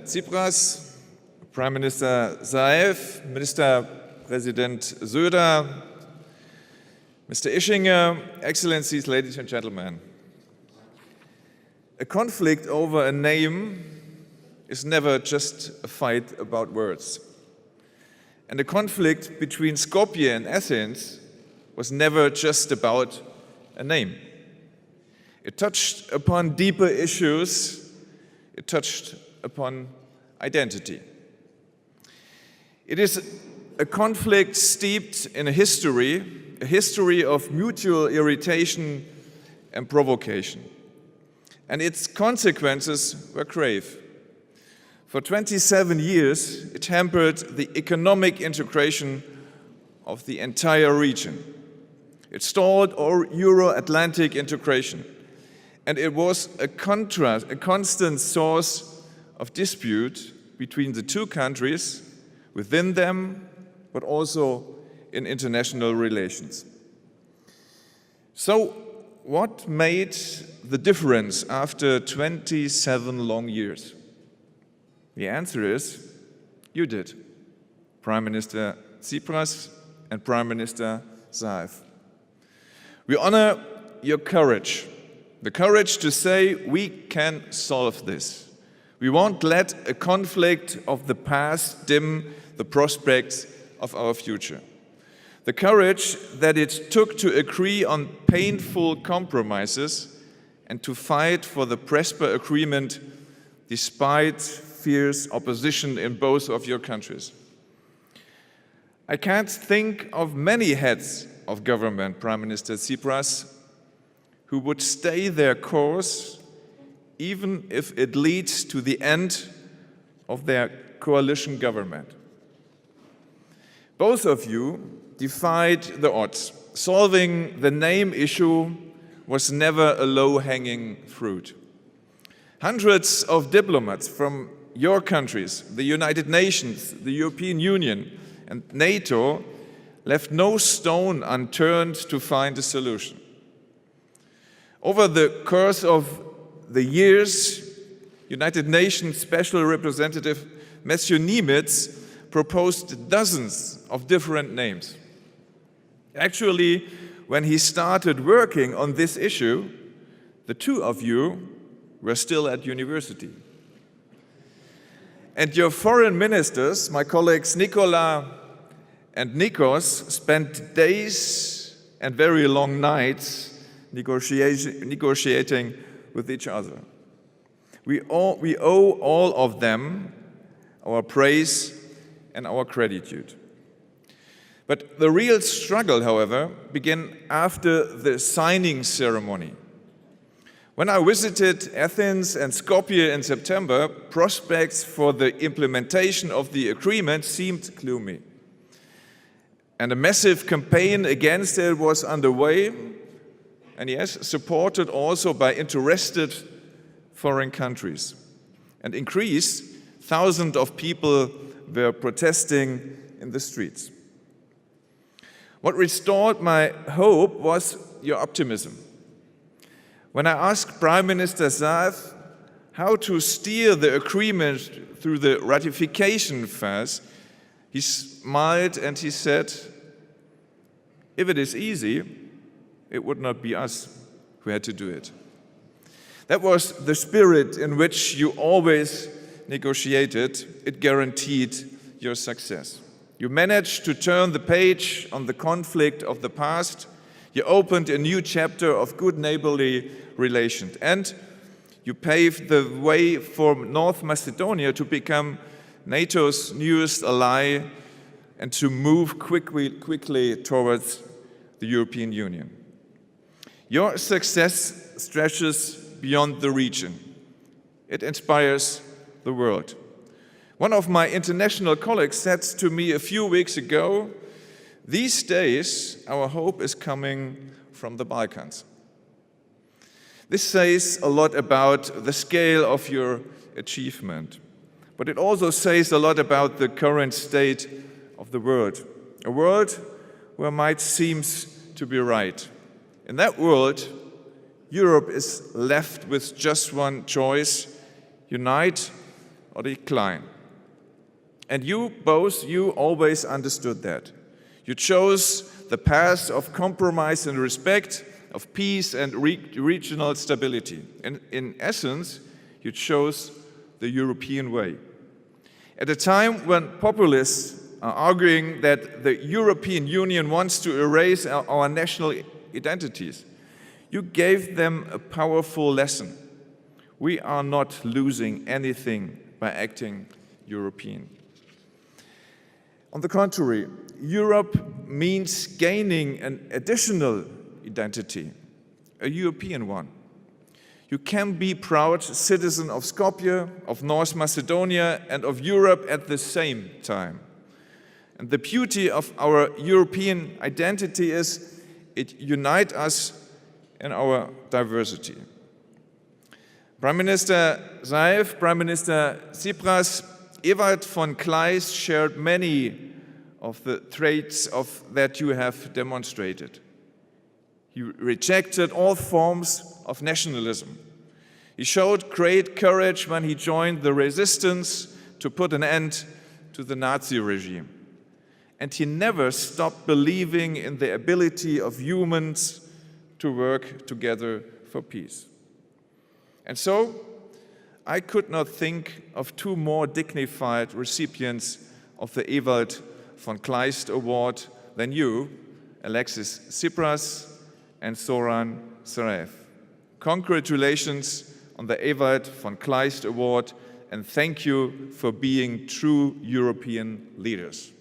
Tsipras, Prime Minister Zaev, Minister President Söder, Mr. Ischinger, Excellencies, ladies and gentlemen. A conflict over a name is never just a fight about words. And the conflict between Skopje and Athens was never just about a name. It touched upon deeper issues. It touched upon identity. It is a conflict steeped in a history of mutual irritation and provocation. And its consequences were grave. For 27 years, it hampered the economic integration of the entire region. It stalled all Euro-Atlantic integration, and it was a constant source of dispute between the two countries, within them, but also in international relations. So, what made the difference after 27 long years? The answer is, you did, Prime Minister Tsipras and Prime Minister Zaev. We honor your courage, the courage to say we can solve this. We won't let a conflict of the past dim the prospects of our future. The courage that it took to agree on painful compromises and to fight for the Prespa agreement despite fierce opposition in both of your countries. I can't think of many heads of government, Prime Minister Tsipras, who would stay their course even if it leads to the end of their coalition government. Both of you defied the odds. Solving the name issue was never a low-hanging fruit. Hundreds of diplomats from your countries, the United Nations, the European Union, and NATO left no stone unturned to find a solution. Over the course of the years, United Nations Special Representative Matthew Nimitz proposed dozens of different names. Actually, when he started working on this issue, the two of you were still at university. And your foreign ministers, my colleagues Nikola and Nikos, spent days and very long nights negotiating with each other. We owe all of them our praise and our gratitude. But the real struggle, however, began after the signing ceremony. When I visited Athens and Skopje in September, prospects for the implementation of the agreement seemed gloomy. And a massive campaign against it was underway, and yes, supported also by interested foreign countries. And in Greece, thousands of people were protesting in the streets. What restored my hope was your optimism. When I asked Prime Minister Zaev how to steer the agreement through the ratification phase, he smiled and he said, "If it is easy, it would not be us who had to do it." That was the spirit in which you always negotiated. It guaranteed your success. You managed to turn the page on the conflict of the past. You opened a new chapter of good neighborly relations. And you paved the way for North Macedonia to become NATO's newest ally and to move quickly towards the European Union. Your success stretches beyond the region. It inspires the world. One of my international colleagues said to me a few weeks ago, "These days, our hope is coming from the Balkans." This says a lot about the scale of your achievement, but it also says a lot about the current state of the world, a world where might seems to be right. In that world, Europe is left with just one choice: unite or decline. And you always understood that. You chose the path of compromise and respect, of peace and regional stability. And in essence, you chose the European way. At a time when populists are arguing that the European Union wants to erase our national identities, you gave them a powerful lesson. We are not losing anything by acting European. On the contrary, Europe means gaining an additional identity, a European one. You can be proud citizen of Skopje, of North Macedonia, and of Europe at the same time. And the beauty of our European identity is it unites us in our diversity. Prime Minister Zaev, Prime Minister Tsipras, Evald von Kleist shared many of the traits that you have demonstrated. He rejected all forms of nationalism. He showed great courage when he joined the resistance to put an end to the Nazi regime. And he never stopped believing in the ability of humans to work together for peace. And so, I could not think of two more dignified recipients of the Evald von Kleist Award than you, Alexis Tsipras and Zoran Zaev. Congratulations on the Evald von Kleist Award, and thank you for being true European leaders.